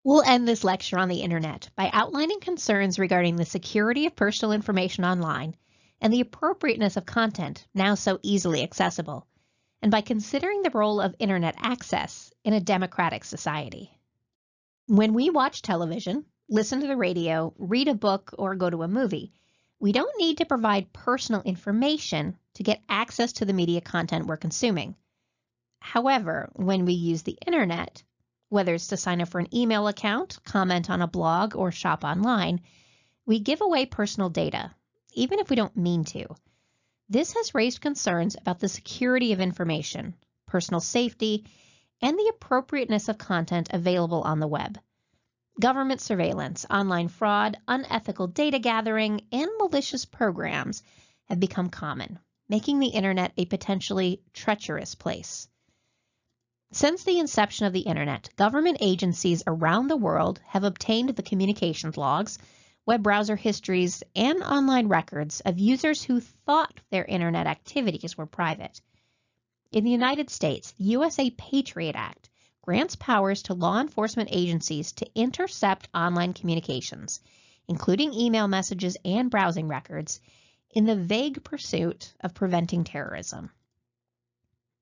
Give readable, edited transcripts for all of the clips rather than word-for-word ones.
We'll end this lecture on the internet by outlining concerns regarding the security of personal information online and the appropriateness of content now so easily accessible, and by considering the role of internet access in a democratic society. When we watch television, listen to the radio, read a book, or go to a movie, we don't need to provide personal information to get access to the media content we're consuming. However, when we use the internet, whether it's to sign up for an email account, comment on a blog, or shop online, we give away personal data, even if we don't mean to. This has raised concerns about the security of information, personal safety, and the appropriateness of content available on the web. Government surveillance, online fraud, unethical data gathering, and malicious programs have become common, making the internet a potentially treacherous place. Since the inception of the internet, government agencies around the world have obtained the communications logs, web browser histories, and online records of users who thought their internet activities were private. In the United States, the USA Patriot Act grants powers to law enforcement agencies to intercept online communications, including email messages and browsing records, in the vague pursuit of preventing terrorism.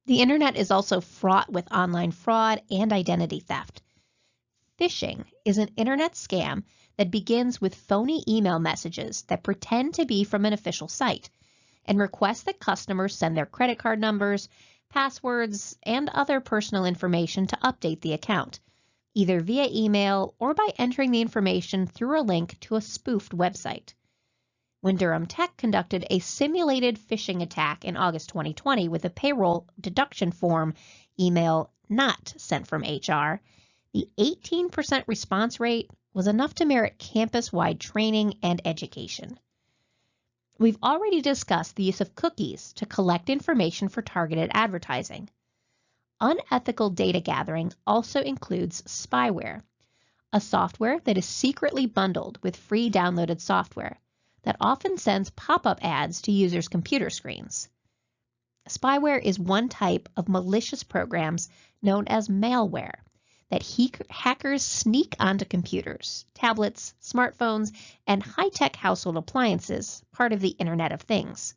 The internet is also fraught with online fraud and identity theft. Phishing is an internet scam that begins with phony email messages that pretend to be from an official site and request that customers send their credit card numbers, passwords, and other personal information to update the account, either via email or by entering the information through a link to a spoofed website. When Durham Tech conducted a simulated phishing attack in August 2020 with a payroll deduction form email not sent from HR, the 18% response rate was enough to merit campus-wide training and education. We've already discussed the use of cookies to collect information for targeted advertising. Unethical data gathering also includes spyware, a software that is secretly bundled with free downloaded software that often sends pop-up ads to users' computer screens. Spyware is one type of malicious programs known as malware that hackers sneak onto computers, tablets, smartphones, and high-tech household appliances, part of the Internet of Things.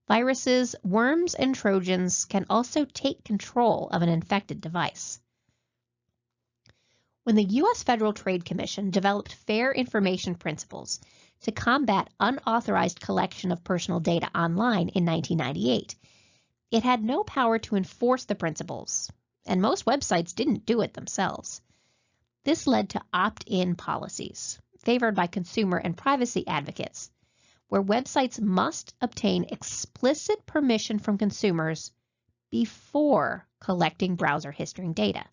Viruses, worms, and Trojans can also take control of an infected device. When the U.S. Federal Trade Commission developed fair information principles to combat unauthorized collection of personal data online in 1998, it had no power to enforce the principles, and most websites didn't do it themselves. This led to opt-in policies, favored by consumer and privacy advocates, where websites must obtain explicit permission from consumers before collecting browser history data.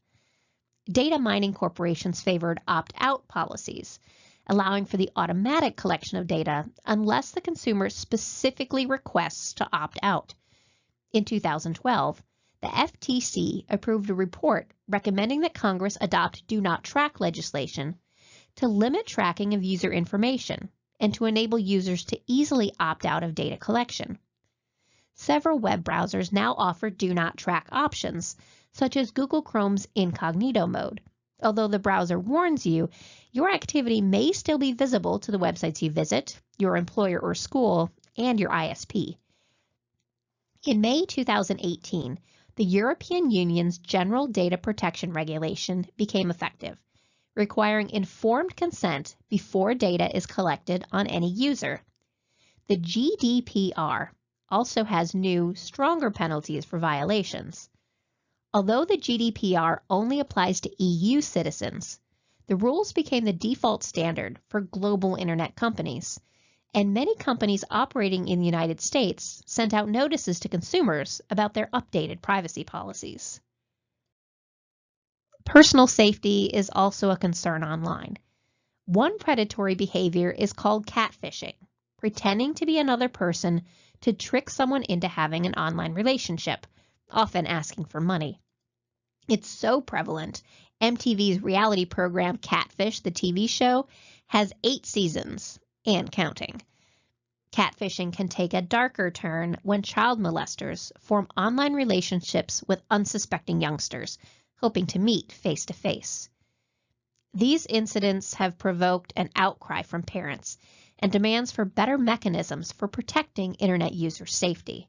Data mining corporations favored opt-out policies, allowing for the automatic collection of data unless the consumer specifically requests to opt out. In 2012, the FTC approved a report recommending that Congress adopt Do Not Track legislation to limit tracking of user information and to enable users to easily opt out of data collection. Several web browsers now offer Do Not Track options, such as Google Chrome's Incognito mode. Although the browser warns you, your activity may still be visible to the websites you visit, your employer or school, and your ISP. In May 2018, the European Union's General Data Protection Regulation became effective, requiring informed consent before data is collected on any user. The GDPR also has new, stronger penalties for violations. Although the GDPR only applies to EU citizens, the rules became the default standard for global internet companies, and many companies operating in the United States sent out notices to consumers about their updated privacy policies. Personal safety is also a concern online. One predatory behavior is called catfishing, pretending to be another person to trick someone into having an online relationship, often asking for money. It's so prevalent, MTV's reality program Catfish, the TV show, has 8 seasons and counting. Catfishing can take a darker turn when child molesters form online relationships with unsuspecting youngsters, hoping to meet face-to-face. These incidents have provoked an outcry from parents and demands for better mechanisms for protecting internet user safety.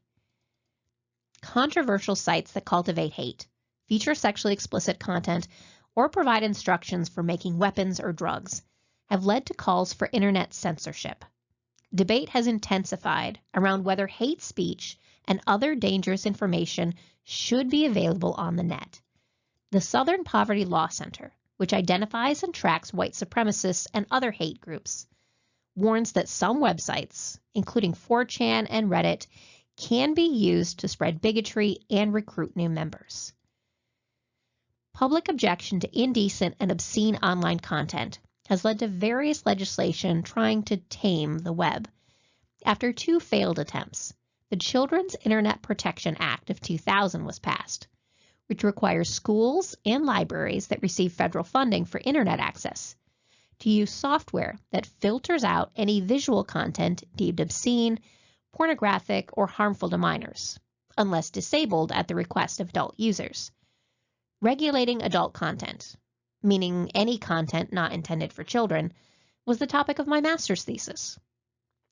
Controversial sites that cultivate hate, feature sexually explicit content, or provide instructions for making weapons or drugs have led to calls for internet censorship. Debate has intensified around whether hate speech and other dangerous information should be available on the net. The Southern Poverty Law Center, which identifies and tracks white supremacists and other hate groups, warns that some websites, including 4chan and Reddit, can be used to spread bigotry and recruit new members. Public objection to indecent and obscene online content has led to various legislation trying to tame the web. After 2 failed attempts, the Children's Internet Protection Act of 2000 was passed, which requires schools and libraries that receive federal funding for internet access to use software that filters out any visual content deemed obscene, pornographic, or harmful to minors, unless disabled at the request of adult users. Regulating adult content, meaning any content not intended for children, was the topic of my master's thesis.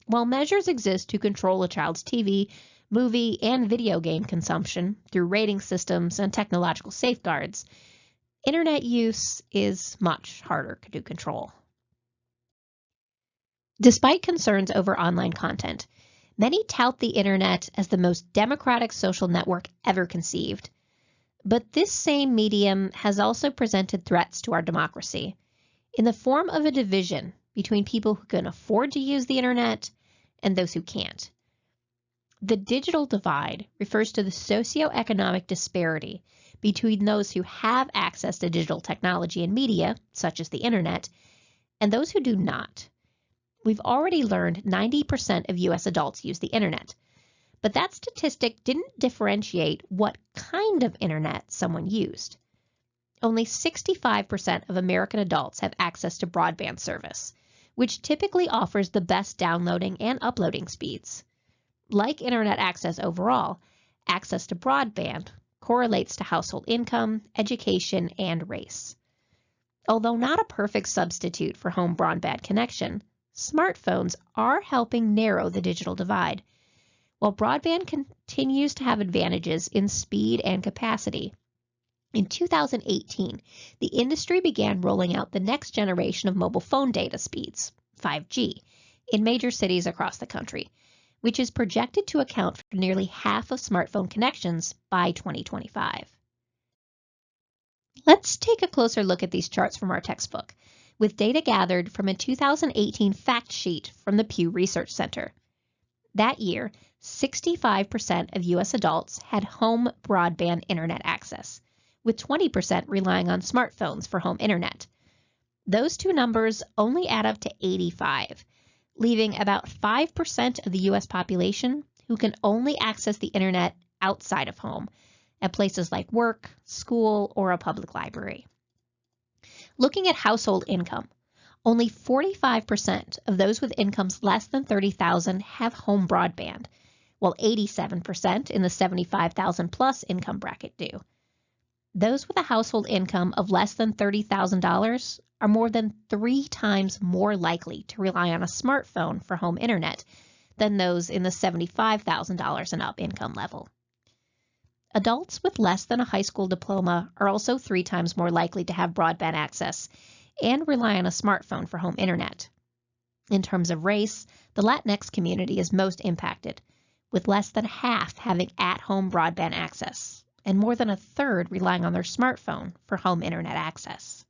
While measures exist to control a child's TV, movie, and video game consumption through rating systems and technological safeguards, internet use is much harder to control. Despite concerns over online content, many tout the internet as the most democratic social network ever conceived. But this same medium has also presented threats to our democracy in the form of a division between people who can afford to use the internet and those who can't. The digital divide refers to the socioeconomic disparity between those who have access to digital technology and media, such as the internet, and those who do not. We've already learned 90% of U.S. adults use the internet, but that statistic didn't differentiate what kind of internet someone used. Only 65% of American adults have access to broadband service, which typically offers the best downloading and uploading speeds. Like internet access overall, access to broadband correlates to household income, education, and race. Although not a perfect substitute for home broadband connection, smartphones are helping narrow the digital divide. While broadband continues to have advantages in speed and capacity, in 2018, the industry began rolling out the next generation of mobile phone data speeds, 5G, in major cities across the country, which is projected to account for nearly half of smartphone connections by 2025. Let's take a closer look at these charts from our textbook, with data gathered from a 2018 fact sheet from the Pew Research Center. That year, 65% of U.S. adults had home broadband internet access, with 20% relying on smartphones for home internet. Those two numbers only add up to 85, leaving about 5% of the U.S. population who can only access the internet outside of home, at places like work, school, or a public library. Looking at household income, only 45% of those with incomes less than $30,000 have home broadband, while 87% in the $75,000 plus income bracket do. Those with a household income of less than $30,000 are more than 3 times more likely to rely on a smartphone for home internet than those in the $75,000 and up income level. Adults with less than a high school diploma are also 3 times more likely to have broadband access and rely on a smartphone for home internet. In terms of race, the Latinx community is most impacted, with less than half having at-home broadband access and more than a third relying on their smartphone for home internet access.